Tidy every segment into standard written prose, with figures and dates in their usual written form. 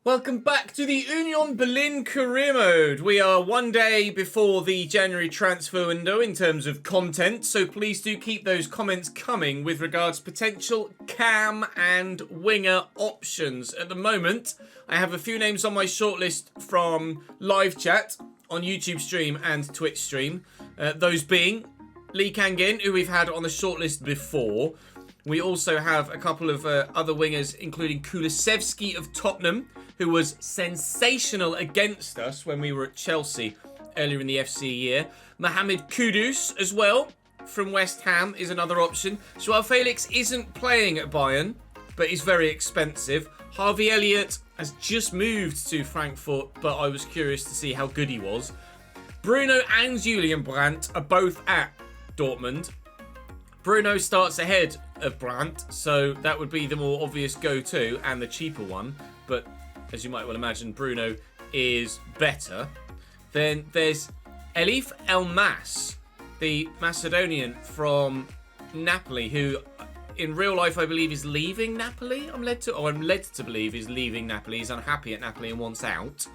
Welcome back to the Union Berlin Career Mode. We are one day before the January transfer window in terms of content, so please do keep those comments coming with regards to potential cam and winger options. At the moment, I have a few names on my shortlist from live chat on YouTube stream and Twitch stream. Those being Lee Kangin, who we've had on the shortlist before. We also have a couple of other wingers, including Kulusevski of Tottenham, who was sensational against us when we were at Chelsea earlier in the FC year. Mohamed Kudus as well from West Ham is another option. Joao Felix isn't playing at Bayern, but he's very expensive. Harvey Elliott has just moved to Frankfurt, but I was curious to see how good he was. Bruno and Julian Brandt are both at Dortmund. Bruno starts ahead of Brandt, so that would be the more obvious go-to and the cheaper one. But as you might well imagine, Bruno is better. Then there's Elif Elmas, the Macedonian from Napoli, who in real life I believe is leaving Napoli. I'm led to believe is leaving Napoli. He's unhappy at Napoli and wants out.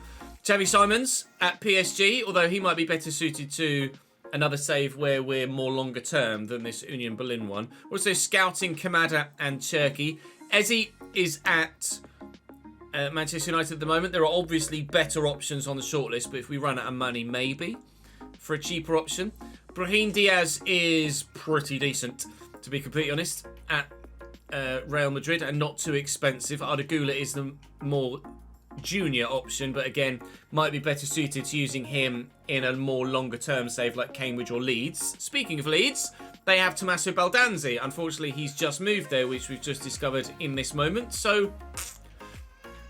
Xavi Simons at PSG, although he might be better suited to another save where we're more longer term than this Union Berlin one. We're also scouting Kamada and Cherki. Eze is at Manchester United at the moment. There are obviously better options on the shortlist, but if we run out of money, maybe for a cheaper option. Brahim Diaz is pretty decent, to be completely honest, at Real Madrid and not too expensive. Ardagula is the more junior option, but again, might be better suited to using him in a more longer term save like Cambridge or Leeds. Speaking of Leeds, they have Tommaso Baldanzi. Unfortunately, he's just moved there, which we've just discovered in this moment, so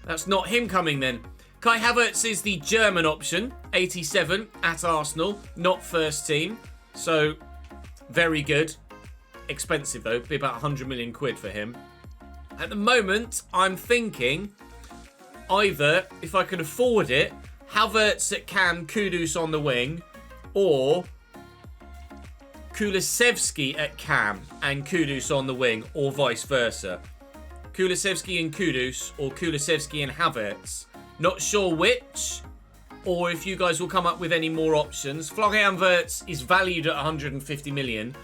that's not him coming then. Kai Havertz is the German option, 87 at Arsenal, not first team, so very good. Expensive though, be about 100 million quid for him. At the moment, I'm thinking either, if I can afford it, Havertz at cam, Kudus on the wing, or Kulusevski at cam and Kudus on the wing, or vice versa. Kulusevski and Kudus, or Kulusevski and Havertz. Not sure which, or if you guys will come up with any more options. Florian Wirtz is valued at 150 million,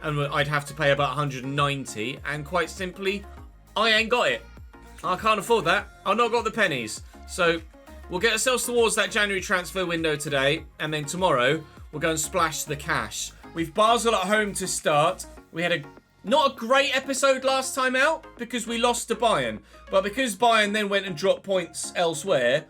and I'd have to pay about 190, and quite simply, I ain't got it. I can't afford that. I've not got the pennies. So we'll get ourselves towards that January transfer window today, and then tomorrow we'll go and splash the cash. We've Basel at home to start. We had not a great episode last time out because we lost to Bayern. But because Bayern then went and dropped points elsewhere,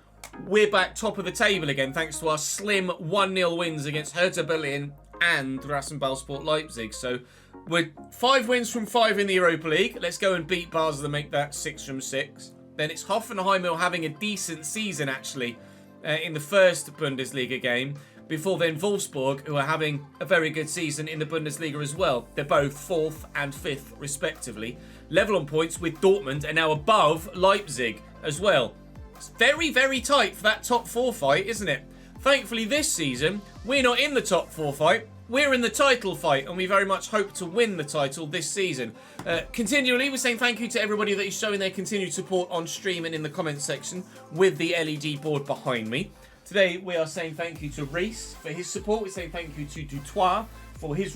we're back top of the table again thanks to our slim 1-0 wins against Hertha Berlin and Rasenballsport Leipzig. So we're 5 wins from 5 in the Europa League. Let's go and beat Basel and make that 6 from 6. Then it's Hoffenheim having a decent season, actually, in the first Bundesliga game. Before then, Wolfsburg, who are having a very good season in the Bundesliga as well. They're both 4th and 5th, respectively. Level on points with Dortmund and now above Leipzig as well. It's very, very tight for that top 4 fight, isn't it? Thankfully, this season, we're not in the top 4 fight. We're in the title fight, and we very much hope to win the title this season. Continually, we're saying thank you to everybody that is showing their continued support on stream and in the comments section with the LED board behind me. Today, we are saying thank you to Reese for his support. We're saying thank you to Dutois for his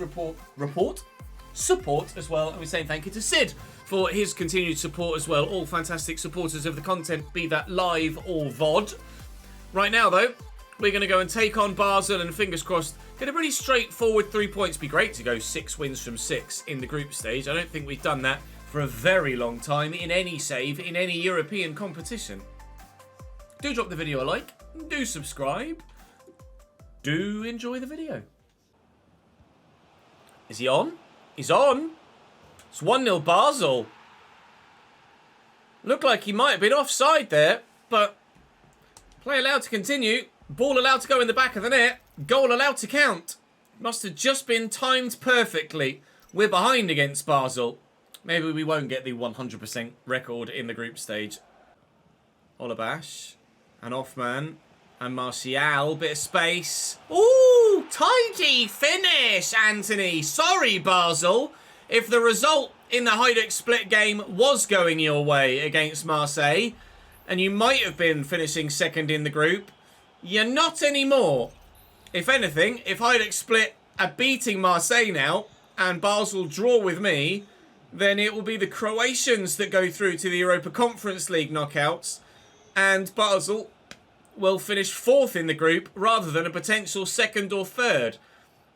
support as well. And we're saying thank you to Sid for his continued support as well. All fantastic supporters of the content, be that live or VOD. Right now, though, we're going to go and take on Basel and fingers crossed, get a pretty straightforward 3 points. Be great to go 6 wins from 6 in the group stage. I don't think we've done that for a very long time in any save, in any European competition. Do drop the video a like. Do subscribe. Do enjoy the video. Is he on? He's on. It's 1-0 Basel. Looked like he might have been offside there, but play allowed to continue. Ball allowed to go in the back of the net. Goal allowed to count. Must have just been timed perfectly. We're behind against Basel. Maybe we won't get the 100% record in the group stage. Olabash. And Offman. And Martial. Bit of space. Ooh, tidy finish, Anthony. Sorry, Basel. If the result in the Hajduk split game was going your way against Marseille, and you might have been finishing second in the group, you're not anymore. If anything, if Hajduk Split are beating Marseille now, and Basel draw with me, then it will be the Croatians that go through to the Europa Conference League knockouts, and Basel will finish fourth in the group rather than a potential second or third.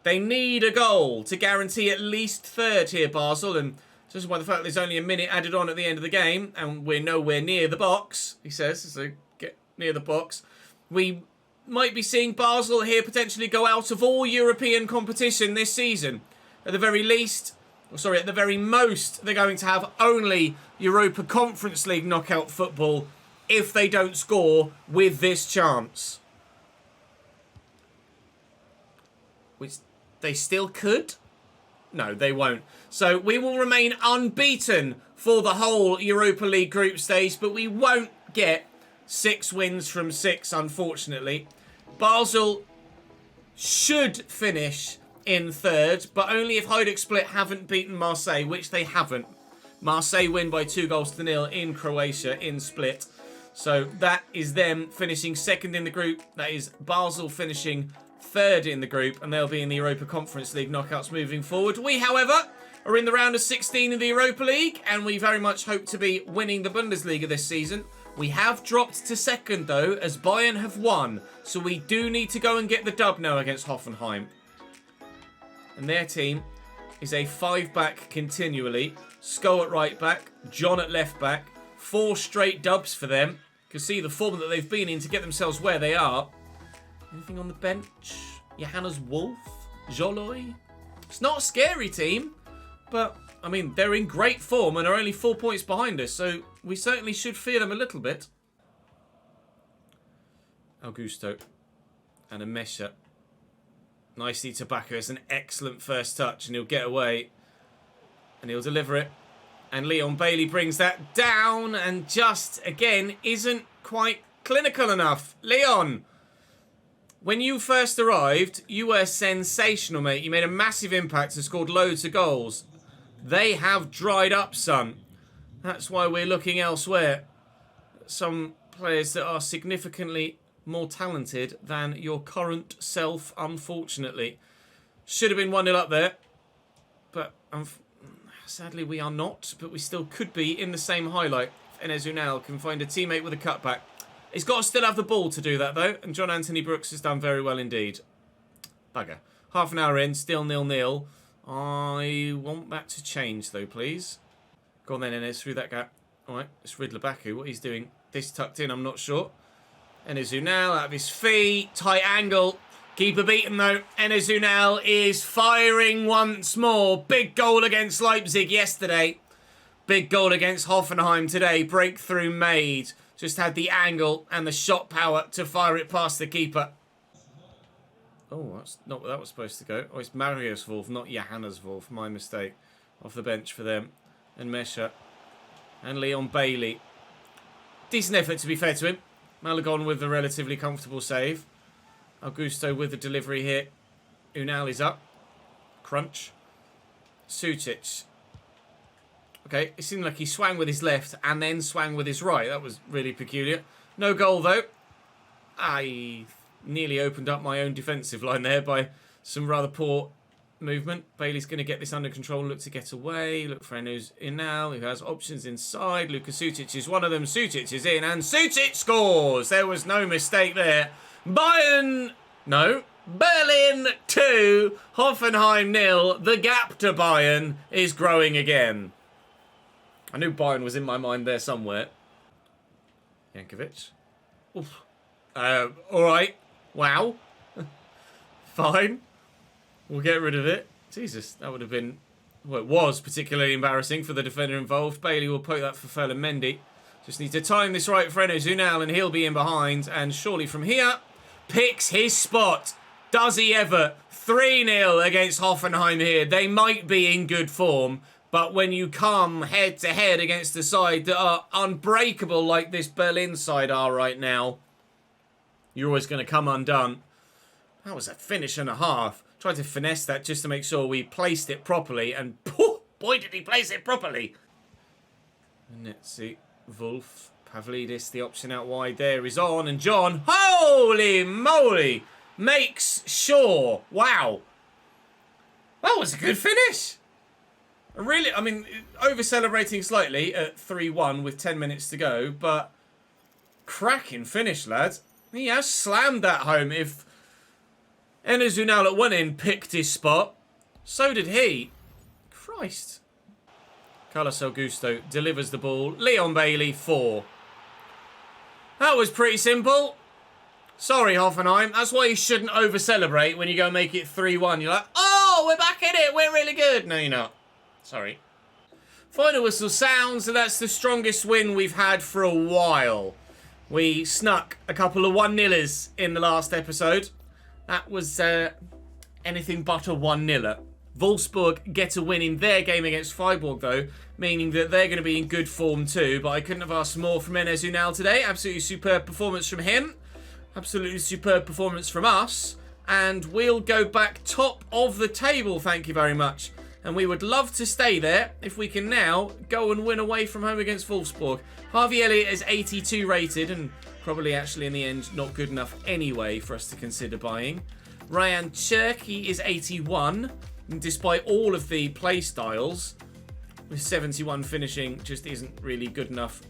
They need a goal to guarantee at least third here, Basel, and just by the fact there's only a minute added on at the end of the game, and we're nowhere near the box, he says, so get near the box, we might be seeing Basel here potentially go out of all European competition this season. At the very least, at the very most, they're going to have only Europa Conference League knockout football if they don't score with this chance. Which they still could? No, they won't. So we will remain unbeaten for the whole Europa League group stage, but we won't get 6 wins from 6, unfortunately. Basel should finish in third, but only if Hajduk Split haven't beaten Marseille, which they haven't. Marseille win by 2-0 in Croatia in Split. So that is them finishing second in the group. That is Basel finishing third in the group, and they'll be in the Europa Conference League knockouts moving forward. We, however, are in the round of 16 in the Europa League, and we very much hope to be winning the Bundesliga this season. We have dropped to second, though, as Bayern have won, so we do need to go and get the dub now against Hoffenheim. And their team is a 5-back continually. Sko at right back, John at left back. 4 straight dubs for them. You can see the form that they've been in to get themselves where they are. Anything on the bench? Johannes Wolf? Joloi? It's not a scary team, but, I mean, they're in great form and are only 4 points behind us, so we certainly should fear them a little bit. Augusto and Amesha. Nicely Tobacco. It's an excellent first touch, and he'll get away. And he'll deliver it. And Leon Bailey brings that down, and just, again, isn't quite clinical enough. Leon, when you first arrived, you were sensational, mate. You made a massive impact and scored loads of goals. They have dried up, son. That's why we're looking elsewhere. Some players that are significantly more talented than your current self, unfortunately. Should have been 1-0 up there. But sadly we are not. But we still could be in the same highlight. If Enes Ünal can find a teammate with a cutback. He's got to still have the ball to do that, though. And John Anthony Brooks has done very well indeed. Bugger. Half an hour in, still 0-0. I want that to change, though, please. Go on then, Enes, through that gap. All right, it's Ridler Baku. What he's doing. This tucked in, I'm not sure. Enes Ünal out of his feet. Tight angle. Keeper beaten, though. Enes Ünal is firing once more. Big goal against Leipzig yesterday. Big goal against Hoffenheim today. Breakthrough made. Just had the angle and the shot power to fire it past the keeper. Oh, that's not where that was supposed to go. Oh, it's Marius Wolf, not Johannes Wolf. My mistake. Off the bench for them. And Mesha. And Leon Bailey. Decent effort, to be fair to him. Malagon with a relatively comfortable save. Augusto with the delivery here. Ünal is up. Crunch. Sucic. Okay, it seemed like he swang with his left and then swang with his right. That was really peculiar. No goal, though. I nearly opened up my own defensive line there by some rather poor movement. Bailey's going to get this under control. Look to get away. Look for Enes Ünal, who has options inside. Luka Sucic is one of them. Sucic is in, and Sucic scores. There was no mistake there. Bayern... No. Berlin 2. Hoffenheim 0. The gap to Bayern is growing again. I knew Bayern was in my mind there somewhere. Jankovic. Oof. Alright. Wow. Fine. We'll get rid of it. Jesus, that would have been... Well, it was particularly embarrassing for the defender involved. Bailey will poke that for Ferland Mendy. Just need to time this right for Enes Ünal, and he'll be in behind. And surely from here, picks his spot. Does he ever? 3-0 against Hoffenheim here. They might be in good form. But when you come head-to-head against a side that are unbreakable like this Berlin side are right now, you're always going to come undone. That was a finish and a half. Tried to finesse that just to make sure we placed it properly. And boy, did he place it properly. And let's see. Wolf. Pavlidis, the option out wide there is on, and John, holy moly, makes sure. Wow. That was a good finish. Really, I mean, over-celebrating slightly at 3-1 with 10 minutes to go, but cracking finish, lads. He has slammed that home. If Enes Ünal at one end picked his spot, so did he. Christ. Carlos Augusto delivers the ball. Leon Bailey, 4. That was pretty simple. Sorry, Hoffenheim. That's why you shouldn't over-celebrate when you go make it 3-1. You're like, oh, we're back in it. We're really good. No, you're not. Sorry. Final whistle sounds, and that's the strongest win we've had for a while. We snuck a couple of 1-0ers in the last episode. That was anything but a 1-0er. Wolfsburg get a win in their game against Freiburg, though, meaning that they're going to be in good form too. But I couldn't have asked more from Enes Ünal today. Absolutely superb performance from him. Absolutely superb performance from us. And we'll go back top of the table, thank you very much. And we would love to stay there if we can now go and win away from home against Wolfsburg. Harvey Elliott is 82 rated and probably actually in the end not good enough anyway for us to consider buying. Ryan Cherky is 81. And despite all of the play styles, with 71 finishing just isn't really good enough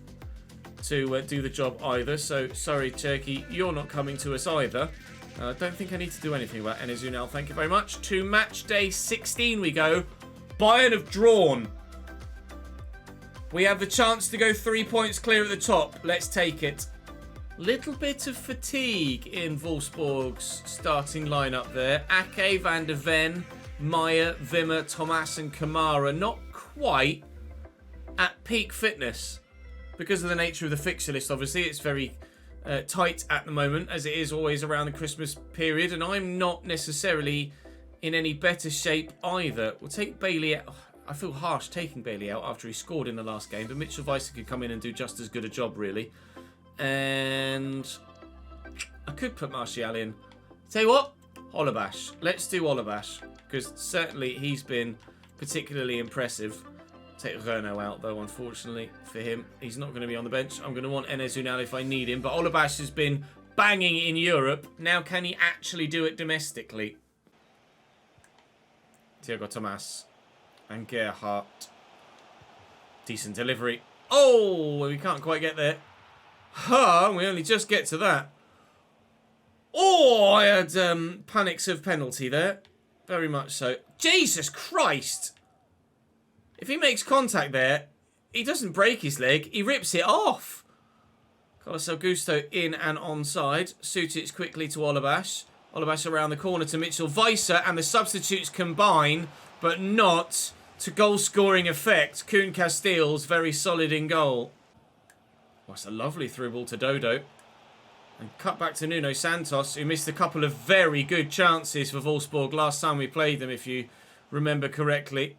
to do the job either. So sorry, Cherky, you're not coming to us either. I don't think I need to do anything about Enes Ünal. Thank you very much. To match day 16 we go. Bayern have drawn. We have the chance to go 3 points clear at the top. Let's take it. Little bit of fatigue in Wolfsburg's starting lineup there. Ake, Van der Ven, Meyer, Wimmer, Thomas and Kamara. Not quite at peak fitness. Because of the nature of the fixture list, obviously. It's very tight at the moment, as it is always around the Christmas period. And I'm not necessarily in any better shape either. We'll take Bailey out. I feel harsh taking Bailey out after he scored in the last game, but Mitchell Weiser could come in and do just as good a job, really. And I could put Martial in. Tell you what, Olabash. Let's do Olabash, because certainly he's been particularly impressive. Take Renault out, though, unfortunately, for him. He's not going to be on the bench. I'm going to want Enes Ünal if I need him, but Olabash has been banging in Europe. Now, can he actually do it domestically? Thiago Thomas and Gerhardt. Decent delivery. Oh, we can't quite get there. Huh, we only just get to that. Oh, I had panics of penalty there. Very much so. Jesus Christ. If he makes contact there, he doesn't break his leg. He rips it off. Carlos Augusto in and onside. Sutic quickly to Olabash. Olabash around the corner to Mitchell Weiser, and the substitutes combine, but not to goal-scoring effect. Kuhn Castells, very solid in goal. Oh, that's a lovely through ball to Dodo. And cut back to Nuno Santos, who missed a couple of very good chances for Wolfsburg last time we played them, if you remember correctly.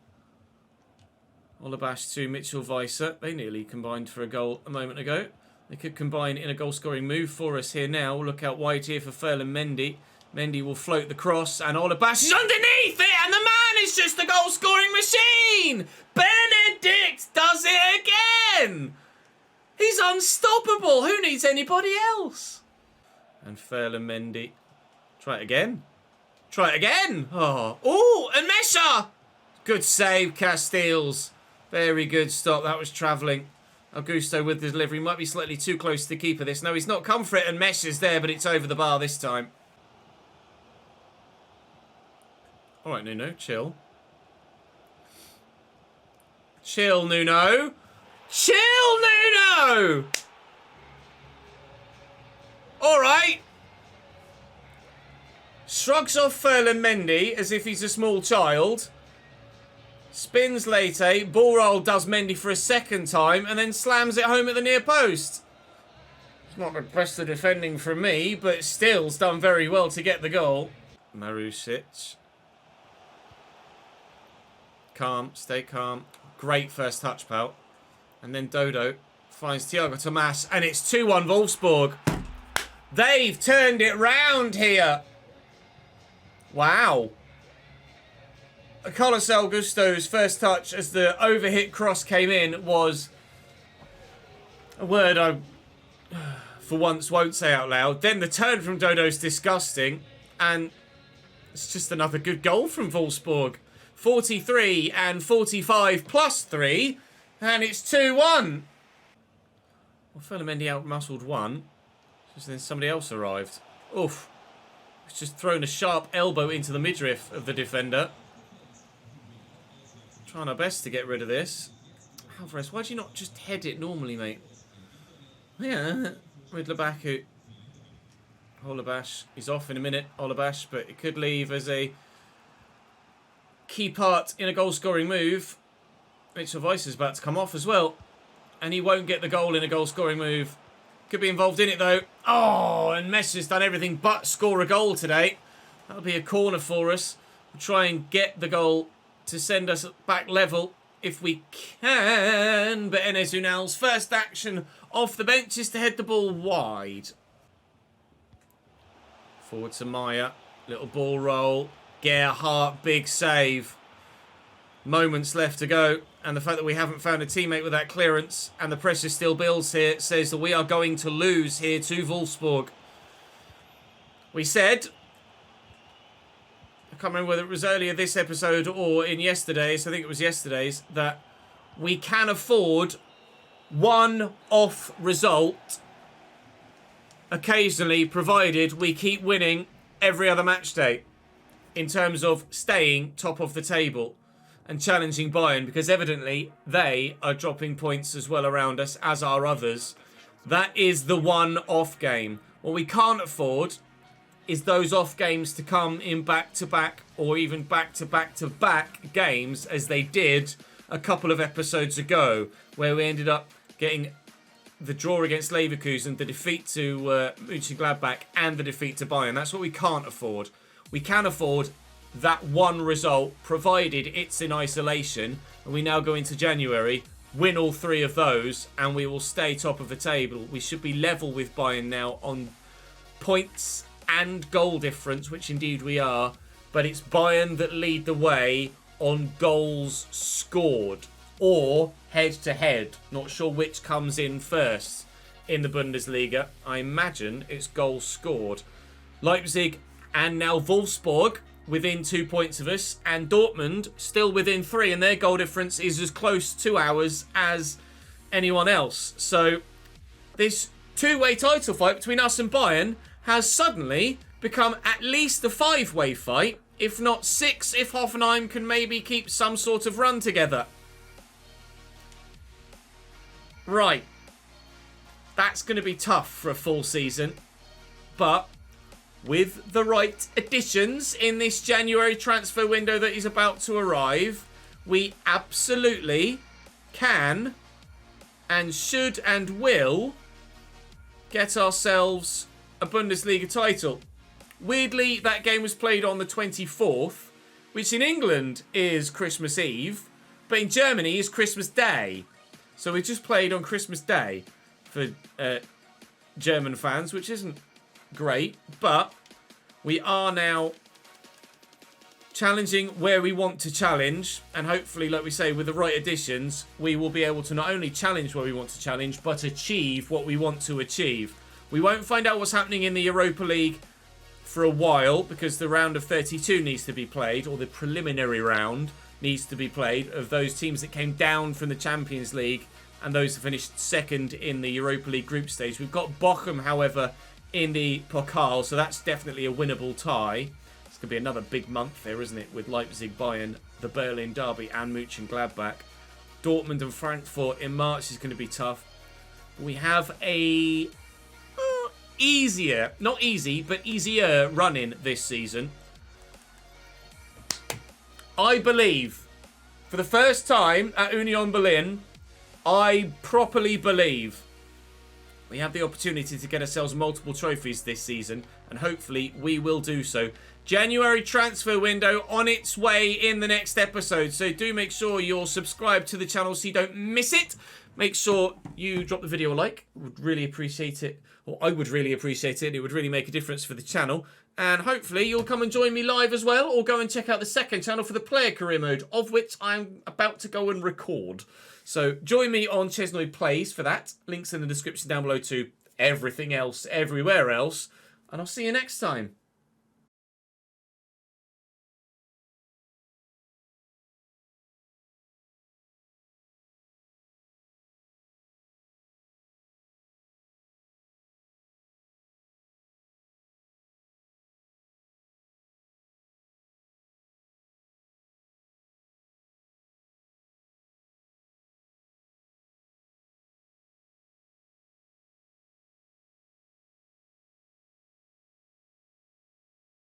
Olabash to Mitchell Weiser. They nearly combined for a goal a moment ago. They could combine in a goal-scoring move for us here now. Look out wide here for Ferland Mendy. Mendy will float the cross, and Olabash is underneath it, and the man is just a goal-scoring machine! Benedict does it again! He's unstoppable! Who needs anybody else? And Ferland Mendy. Try it again. Try it again! Oh, and Mesha! Good save, Castells. Very good stop. That was travelling. Augusto with the delivery. Might be slightly too close to the keeper this. No, he's not come for it, and Mesha's there, but it's over the bar this time. Alright, Nuno, chill. Chill, Nuno. Chill, Nuno! Alright. Shrugs off Ferland Mendy as if he's a small child. Spins Leite. Ball roll does Mendy for a second time and then slams it home at the near post. It's not the best of defending from me, but still's done very well to get the goal. Marusic. Calm, stay calm. Great first touch, pal. And then Dodo finds Thiago Tomas, and it's 2-1 Wolfsburg. They've turned it round here. Wow. Carlos Augusto's first touch as the overhit cross came in was A word I, for once, won't say out loud. Then the turn from Dodo's disgusting. And it's just another good goal from Wolfsburg. 43 and 45 plus 3. And it's 2-1. Well, Ferland Mendy out-muscled one. Just then somebody else arrived. Oof. It's just thrown a sharp elbow into the midriff of the defender. Trying our best to get rid of this. Alvarez, why do you not just head it normally, mate? Yeah, with Labaku. Holabash is off in a minute, Holabash, but it could leave as a key part in a goal-scoring move. Mitchell Weiss is about to come off as well. And he won't get the goal in a goal-scoring move. Could be involved in it, though. Oh, and Messi has done everything but score a goal today. That'll be a corner for us. We'll try and get the goal to send us back level if we can. But Enes Unal's first action off the bench is to head the ball wide. Forward to Maya. Little ball roll. Gerhardt, big save. Moments left to go. And the fact that we haven't found a teammate with that clearance and the pressure still builds here says that we are going to lose here to Wolfsburg. We said, I can't remember whether it was earlier this episode or in yesterday's, I think it was yesterday's, that we can afford one off result occasionally, provided we keep winning every other match day in terms of staying top of the table and challenging Bayern, because evidently they are dropping points as well around us, as are others. That is the one off game. What we can't afford is those off games to come in back-to-back or even back-to-back-to-back games, as they did a couple of episodes ago, where we ended up getting the draw against Leverkusen, the defeat to Mönchengladbach, and the defeat to Bayern. That's what we can't afford. We can afford that one result, provided it's in isolation, and we now go into January, win all three of those, and we will stay top of the table. We should be level with Bayern now on points and goal difference, which indeed we are, but it's Bayern that lead the way on goals scored, or head-to-head. Not sure which comes in first in the Bundesliga. I imagine it's goals scored. Leipzig and now Wolfsburg within 2 points of us, and Dortmund still within 3, and their goal difference is as close to ours as anyone else. So this two-way title fight between us and Bayern has suddenly become at least a 5-way fight, if not 6, if Hoffenheim can maybe keep some sort of run together. Right. That's going to be tough for a full season, but with the right additions in this January transfer window that is about to arrive, we absolutely can and should and will get ourselves a Bundesliga title. Weirdly, that game was played on the 24th, which in England is Christmas Eve, but in Germany is Christmas Day. So we just played on Christmas Day for German fans, which isn't great, but we are now challenging where we want to challenge, and hopefully, like we say, with the right additions, we will be able to not only challenge where we want to challenge, but achieve what we want to achieve. We won't find out what's happening in the Europa League for a while, because the round of 32 needs to be played, or the preliminary round needs to be played, of those teams that came down from the Champions League and those that finished second in the Europa League group stage. We've got Bochum, however, in the Pokal, so that's definitely a winnable tie. It's going to be another big month there, isn't it, with Leipzig, Bayern, the Berlin Derby, and Mönchengladbach. Dortmund and Frankfurt in March is going to be tough. We have a easier, not easy, but easier run-in this season. I believe, for the first time at Union Berlin, I properly believe we have the opportunity to get ourselves multiple trophies this season, and hopefully we will do so. January transfer window on its way in the next episode. So do make sure you're subscribed to the channel so you don't miss it. Make sure you drop the video a like. Would really appreciate it. Or I would really appreciate it. It would really make a difference for the channel. And hopefully you'll come and join me live as well. Or go and check out the second channel for the player career mode, of which I'm about to go and record. So join me on Chesnoid Plays for that. Links in the description down below to everything else, everywhere else. And I'll see you next time.